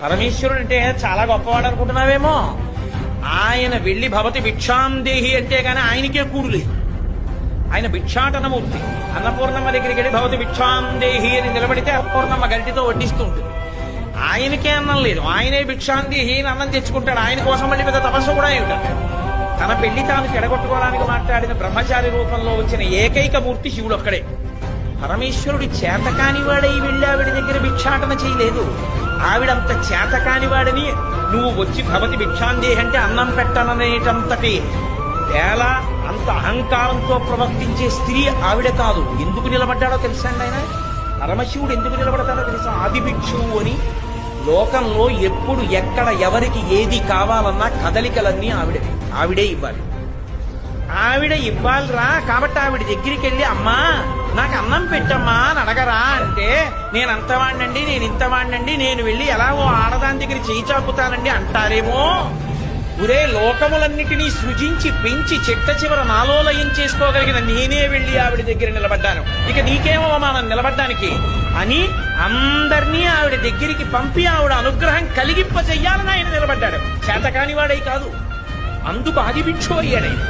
పరమేశ్వరుడు అంటే చాలా గొప్పవాడు అనుకుంటున్నావేమో. ఆయన వెళ్లి భవతి భిక్షాం దేహి అంటే గాని ఆయనకే కూడు లేదు. ఆయన భిక్షాటనమూర్తి. అన్నపూర్ణమ్మ దగ్గరికి వెళ్ళి భవతి భిక్షాం దేహి అని నిలబడితే అన్నపూర్ణమ్మ గంటితో వడ్డిస్తూ ఉంటుంది. ఆయనకే అన్నం లేదు, ఆయనే భిక్షాం దేహి అని అన్నం తెచ్చుకుంటాడు. ఆయన కోసం మళ్ళీ పెద్ద తపస్సు కూడా ఏమిటాడు. తన పెళ్లి తాను చెడగొట్టుకోవడానికి మాట్లాడిన బ్రహ్మచారి రూపంలో వచ్చిన ఏకైక మూర్తి శివుడు ఒక్కడే. పరమేశ్వరుడు చేతకానివాడై వెళ్ళి ఆవిడ దగ్గర భిక్షాటన చేయలేదు. ఆవిడంత చేతకానివాడని నువ్వు వచ్చి భవతి భిక్షాందేహి అంటే అన్నం పెట్టననేటంతటి వేళ అంత అహంకారంతో ప్రవర్తించే స్త్రీ ఆవిడ కాదు. ఎందుకు నిలబడ్డాడో తెలుసా అండి ఆయన? పరమశివుడు ఎందుకు నిలబడతాడో తెలుసా? ఆది భిక్షువు అని. లోకంలో ఎప్పుడు ఎక్కడ ఎవరికి ఏది కావాలన్నా కదలికలన్నీ ఆవిడే ఇవ్వాలి. ఆవిడ ఇవ్వాలిరా. కాబట్టి ఆవిడ దగ్గరికి వెళ్ళి అమ్మా నాకు అన్నం పెట్టమ్మా అని అడగరా అంటే నేను అంతవాణ్ణండి, నేను ఇంతవాణ్ణండి, నేను వెళ్ళి ఎలాగో ఆడదాని దగ్గర చేయి చాపుతానండి అంటారేమో. ఒరే, లోకములన్నిటినీ సృజించి పెంచి చిట్ట చివర నాలో లయం చేసుకోగలిగిన నేనే వెళ్ళి ఆవిడ దగ్గర నిలబడ్డాను, ఇక నీకేమో మనం నిలబడ్డానికి అని అందరినీ ఆవిడ దగ్గరికి పంపి ఆవిడ అనుగ్రహం కలిగింప చెయ్యాలని ఆయన నిలబడ్డాడు. చేతకానివాడై కాదు. అందుకు ఆది భిక్షు అయ్యాడు ఆయన.